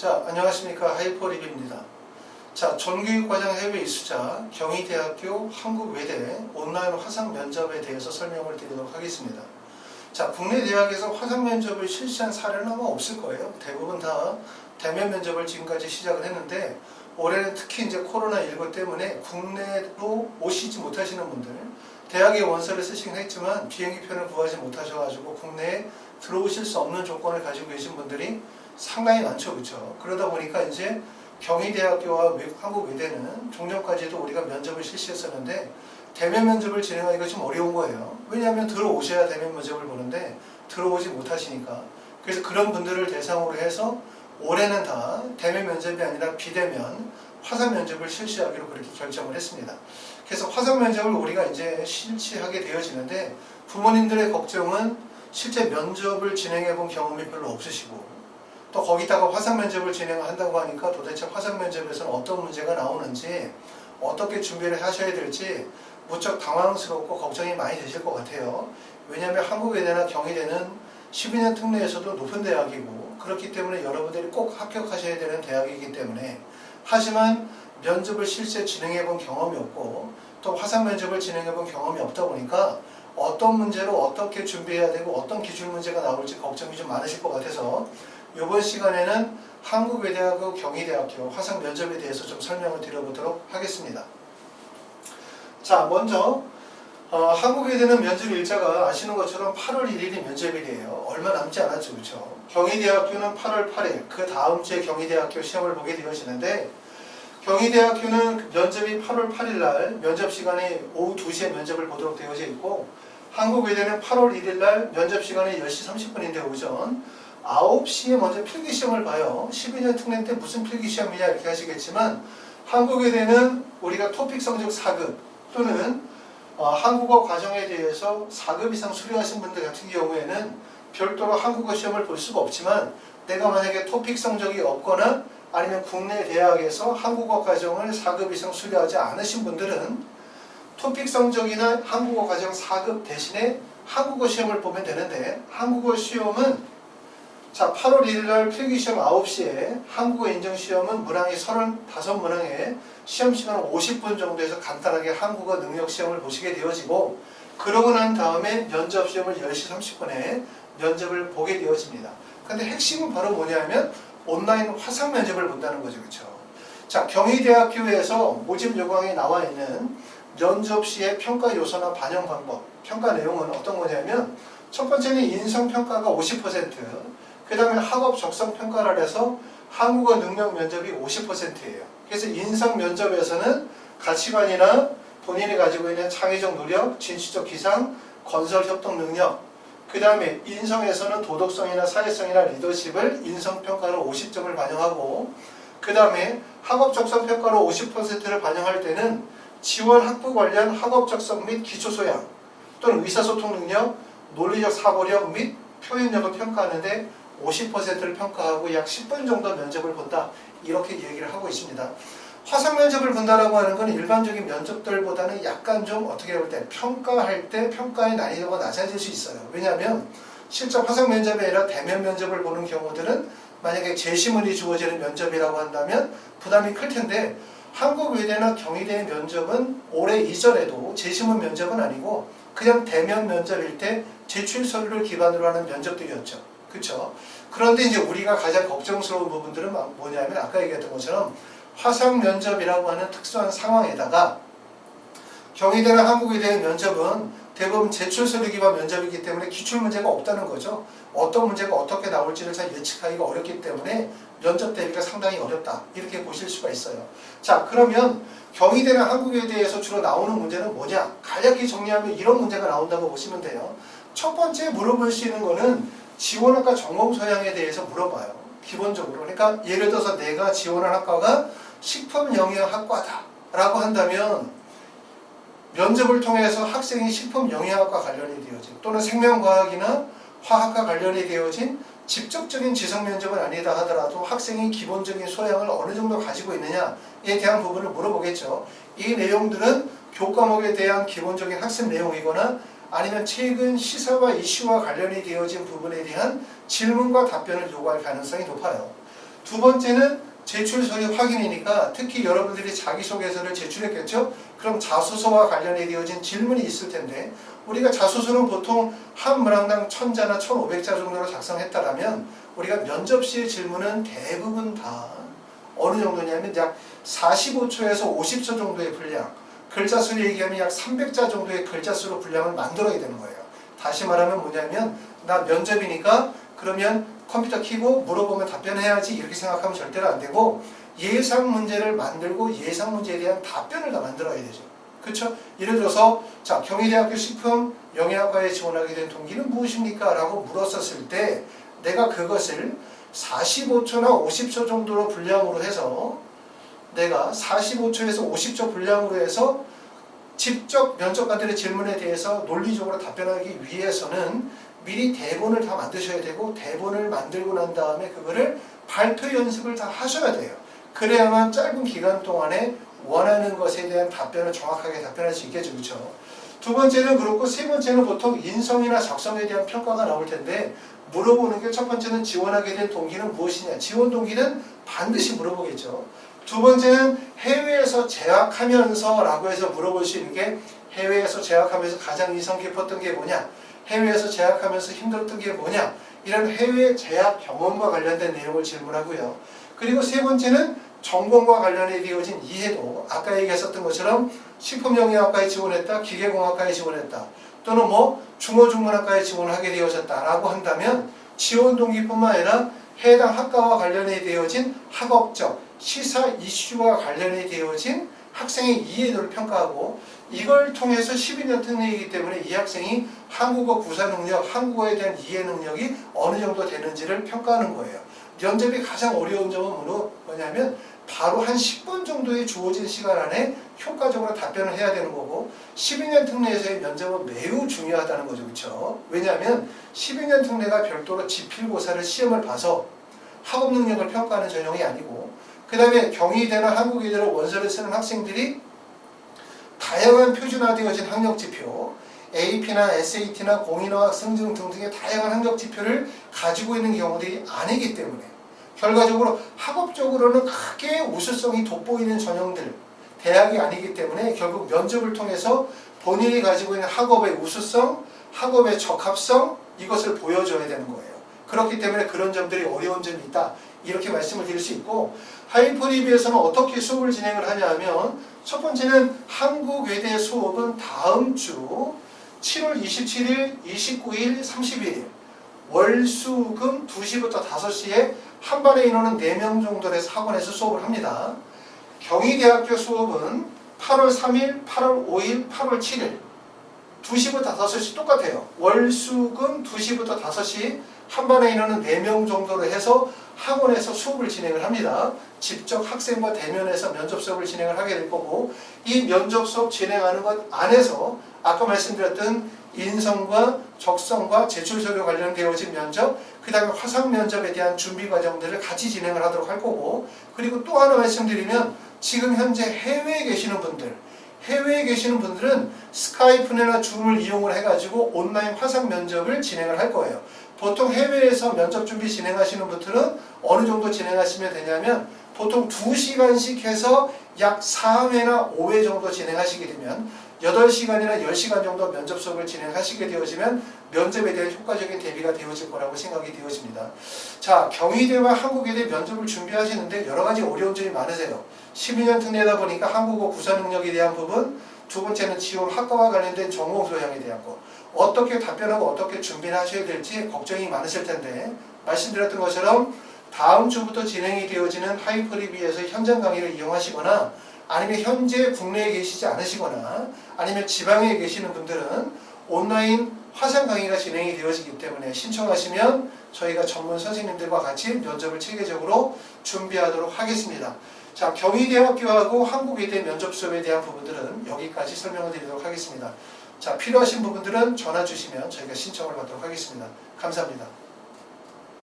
자, 안녕하십니까. 하이퍼리뷰입니다. 자, 전교육과정 해외 이수자 경희대학교 한국외대 온라인 화상 면접에 대해서 설명을 드리도록 하겠습니다. 자, 국내 대학에서 화상 면접을 실시한 사례는 아마 없을 거예요. 대부분 다 대면 면접을 지금까지 시작을 했는데 올해는 특히 이제 코로나19 때문에 국내로 오시지 못하시는 분들, 대학에 원서를 쓰시긴 했지만 비행기표를 구하지 못하셔가지고 국내에 들어오실 수 없는 조건을 가지고 계신 분들이 상당히 많죠, 그렇죠? 그러다 보니까 이제 경희대학교와 한국외대는 종전까지도 우리가 면접을 실시했었는데 대면 면접을 진행하기가 좀 어려운 거예요. 왜냐하면 들어오셔야 대면 면접을 보는데 들어오지 못하시니까. 그래서 그런 분들을 대상으로 해서 올해는 다 대면 면접이 아니라 비대면 화상 면접을 실시하기로 그렇게 결정을 했습니다. 그래서 화상 면접을 우리가 이제 실시하게 되어지는데 부모님들의 걱정은 실제 면접을 진행해 본 경험이 별로 없으시고 또 거기다가 화상 면접을 진행한다고 하니까 도대체 화상 면접에서는 어떤 문제가 나오는지 어떻게 준비를 하셔야 될지 무척 당황스럽고 걱정이 많이 되실 것 같아요. 왜냐하면 한국외대나 경희대는 12년 특례에서도 높은 대학이고 그렇기 때문에 여러분들이 꼭 합격하셔야 되는 대학이기 때문에 하지만 면접을 실제 진행해 본 경험이 없고 또 화상 면접을 진행해 본 경험이 없다 보니까 어떤 문제로 어떻게 준비해야 되고 어떤 기출 문제가 나올지 걱정이 좀 많으실 것 같아서 이번 시간에는 한국외대하고 경희대학교 화상 면접에 대해서 좀 설명을 드려보도록 하겠습니다. 자, 먼저 한국외대는 면접 일자가 아시는 것처럼 8월 1일이 면접일이에요. 얼마 남지 않았죠, 그렇죠? 경희대학교는 8월 8일, 그 다음 주에 경희대학교 시험을 보게 되어지는데 경희대학교는 면접이 8월 8일 날 면접 시간이 오후 2시에 면접을 보도록 되어져 있고 한국외대는 8월 1일 날 면접 시간이 10시 30분인데 오전 9시에 먼저 필기시험을 봐요. 12년 특례 때 무슨 필기시험이냐 이렇게 하시겠지만 한국외대는 우리가 토픽 성적 4급 또는 한국어 과정에 대해서 4급 이상 수료하신 분들 같은 경우에는 별도로 한국어 시험을 볼 수가 없지만 내가 만약에 토픽 성적이 없거나 아니면 국내 대학에서 한국어 과정을 4급 이상 수료하지 않으신 분들은 토픽 성적이나 한국어 과정 4급 대신에 한국어 시험을 보면 되는데 한국어 시험은 자, 8월 1일날 필기시험 9시에 한국어 인증시험은 문항이 35문항에 시험시간 50분 정도에서 간단하게 한국어 능력시험을 보시게 되어지고 그러고 난 다음에 면접시험을 10시 30분에 면접을 보게 되어집니다. 근데 핵심은 바로 뭐냐면 온라인 화상 면접을 본다는 거죠, 그렇죠? 자, 경희대학교에서 모집 요강에 나와 있는 면접 시의 평가 요소나 반영 방법, 평가 내용은 어떤 거냐면 첫 번째는 인성평가가 50%, 그 다음에 학업 적성 평가를 해서 한국어 능력 면접이 50%예요. 그래서 인성 면접에서는 가치관이나 본인이 가지고 있는 창의적 노력, 진취적 기상, 건설 협동 능력, 그 다음에 인성에서는 도덕성이나 사회성이나 리더십을 인성평가로 50점을 반영하고 그 다음에 학업 적성 평가로 50%를 반영할 때는 지원 학부 관련 학업 적성 및 기초소양 또는 의사소통 능력, 논리적 사고력 및 표현력을 평가하는데 50%를 평가하고 약 10분 정도 면접을 본다 이렇게 얘기를 하고 있습니다. 화상 면접을 본다라고 하는 건 일반적인 면접들보다는 약간 좀 어떻게 볼 때 평가할 때 평가의 난이도가 낮아질 수 있어요. 왜냐하면 실제 화상 면접이 아니라 대면 면접을 보는 경우들은 만약에 제시문이 주어지는 면접이라고 한다면 부담이 클 텐데 한국외대나 경희대의 면접은 올해 이전에도 제시문 면접은 아니고 그냥 대면 면접일 때 제출 서류를 기반으로 하는 면접들이었죠. 그렇죠? 그런데 이제 우리가 가장 걱정스러운 부분들은 뭐냐면 아까 얘기했던 것처럼 화상 면접이라고 하는 특수한 상황에다가 경희대나 한국외대의 면접은 대부분 제출 서류 기반 면접이기 때문에 기출 문제가 없다는 거죠. 어떤 문제가 어떻게 나올지를 잘 예측하기가 어렵기 때문에 면접 대비가 상당히 어렵다 이렇게 보실 수가 있어요. 자, 그러면 경희대나 한국외대에서 주로 나오는 문제는 뭐냐? 간략히 정리하면 이런 문제가 나온다고 보시면 돼요. 첫 번째 물어볼 수 있는 거는 지원학과 전공 소양에 대해서 물어봐요. 기본적으로. 그러니까 예를 들어서 내가 지원한 학과가 식품영양학과다 라고 한다면 면접을 통해서 학생이 식품영양학과 관련이 되어진 또는 생명과학이나 화학과 관련이 되어진 직접적인 지성 면접은 아니다 하더라도 학생이 기본적인 소양을 어느 정도 가지고 있느냐에 대한 부분을 물어보겠죠. 이 내용들은 교과목에 대한 기본적인 학습 내용이거나 아니면 최근 시사와 이슈와 관련이 되어진 부분에 대한 질문과 답변을 요구할 가능성이 높아요. 두 번째는 제출 서류 확인이니까 특히 여러분들이 자기소개서를 제출했겠죠? 그럼 자소서와 관련해 되어진 질문이 있을 텐데 우리가 자소서는 보통 한 문항당 1000자나 1500자 정도로 작성했다라면 우리가 면접 시의 질문은 대부분 다 어느 정도냐면 약 45초에서 50초 정도의 분량, 글자 수로 얘기하면 약 300자 정도의 글자 수로 분량을 만들어야 되는 거예요. 다시 말하면 뭐냐면 나 면접이니까 그러면 컴퓨터 켜고 물어보면 답변해야지 이렇게 생각하면 절대로 안 되고 예상 문제를 만들고 예상 문제에 대한 답변을 다 만들어야 되죠. 그렇죠? 예를 들어서 자 경희대학교 식품영양학과에 지원하게 된 동기는 무엇입니까? 라고 물었었을 때 내가 그것을 45초나 50초 정도로 분량으로 해서 내가 45초에서 50초 분량으로 해서 직접 면접관들의 질문에 대해서 논리적으로 답변하기 위해서는 미리 대본을 다 만드셔야 되고 대본을 만들고 난 다음에 그거를 발표 연습을 다 하셔야 돼요. 그래야만 짧은 기간 동안에 원하는 것에 대한 답변을 정확하게 답변할 수 있겠죠. 그렇죠? 두 번째는 그렇고 세 번째는 보통 인성이나 적성에 대한 평가가 나올 텐데 물어보는 게 첫 번째는 지원하게 된 동기는 무엇이냐. 지원 동기는 반드시 물어보겠죠. 두 번째는 해외에서 재학하면서 라고 해서 물어볼 수 있는 게 해외에서 재학하면서 가장 인상 깊었던 게 뭐냐. 해외에서 재학하면서 힘들었던 게 뭐냐. 이런 해외 재학 경험과 관련된 내용을 질문하고요. 그리고 세 번째는 전공과 관련해 되어진 이해도 아까 얘기했었던 것처럼 식품영양학과에 지원했다, 기계공학과에 지원했다 또는 뭐 중어중문학과에 지원하게 되어졌다라고 한다면 지원 동기뿐만 아니라 해당 학과와 관련해 되어진 학업적, 시사 이슈와 관련해 되어진 학생의 이해도를 평가하고 이걸 통해서 12년 특례이기 때문에 이 학생이 한국어 구사 능력, 한국어에 대한 이해 능력이 어느 정도 되는지를 평가하는 거예요. 면접이 가장 어려운 점은 뭐냐면 바로 한 10분 정도의 주어진 시간 안에 효과적으로 답변을 해야 되는 거고 12년 특례에서의 면접은 매우 중요하다는 거죠. 그렇죠? 왜냐하면 12년 특례가 별도로 지필고사를 시험을 봐서 학업 능력을 평가하는 전형이 아니고 그 다음에 경희대나 한국외대로 원서를 쓰는 학생들이 다양한 표준화되어진 학력지표 AP나 SAT나 공인어학 승증 등등의 다양한 학력지표를 가지고 있는 경우들이 아니기 때문에 결과적으로 학업적으로는 크게 우수성이 돋보이는 전형들 대학이 아니기 때문에 결국 면접을 통해서 본인이 가지고 있는 학업의 우수성, 학업의 적합성 이것을 보여줘야 되는 거예요. 그렇기 때문에 그런 점들이 어려운 점이 있다. 이렇게 말씀을 드릴 수 있고 하이퍼리비에서는 어떻게 수업을 진행을 하냐 하면 첫 번째는 한국외대 수업은 다음 주 7월 27일, 29일, 31일 월수금 2시부터 5시에 한 반의 인원은 4명 정도 돼서 학원에서 수업을 합니다. 경희대학교 수업은 8월 3일, 8월 5일, 8월 7일 2시부터 5시 똑같아요. 월수금 2시부터 5시 한 반의 인원은 4명 정도로 해서 학원에서 수업을 진행을 합니다. 직접 학생과 대면해서 면접 수업을 진행을 하게 될 거고 이 면접 수업 진행하는 것 안에서 아까 말씀드렸던 인성과 적성과 제출서류 관련되어진 면접 그 다음에 화상 면접에 대한 준비 과정들을 같이 진행을 하도록 할 거고 그리고 또 하나 말씀드리면 지금 현재 해외에 계시는 분들은 스카이프나 줌을 이용을 해가지고 온라인 화상 면접을 진행을 할 거예요. 보통 해외에서 면접 준비 진행하시는 분들은 어느 정도 진행하시면 되냐면 보통 2시간씩 해서 약 4회나 5회 정도 진행하시게 되면 8시간이나 10시간 정도 면접 수업을 진행하시게 되어지면 면접에 대한 효과적인 대비가 되어질 거라고 생각이 되어집니다. 자, 경희대와 한국외대 면접을 준비하시는데 여러 가지 어려운 점이 많으세요. 12년 특례다 보니까 한국어 구사 능력에 대한 부분, 두 번째는 지원 학과와 관련된 전공 소양에 대한 거, 어떻게 답변하고 어떻게 준비를 하셔야 될지 걱정이 많으실 텐데 말씀드렸던 것처럼 다음 주부터 진행이 되어지는 하이퍼리뷰에서 현장 강의를 이용하시거나 아니면 현재 국내에 계시지 않으시거나 아니면 지방에 계시는 분들은 온라인 화상 강의가 진행이 되어지기 때문에 신청하시면 저희가 전문 선생님들과 같이 면접을 체계적으로 준비하도록 하겠습니다. 자, 경희대학교하고 한국외대 면접 수업에 대한 부분들은 여기까지 설명을 드리도록 하겠습니다. 자, 필요하신 부분들은 전화 주시면 저희가 신청을 받도록 하겠습니다. 감사합니다.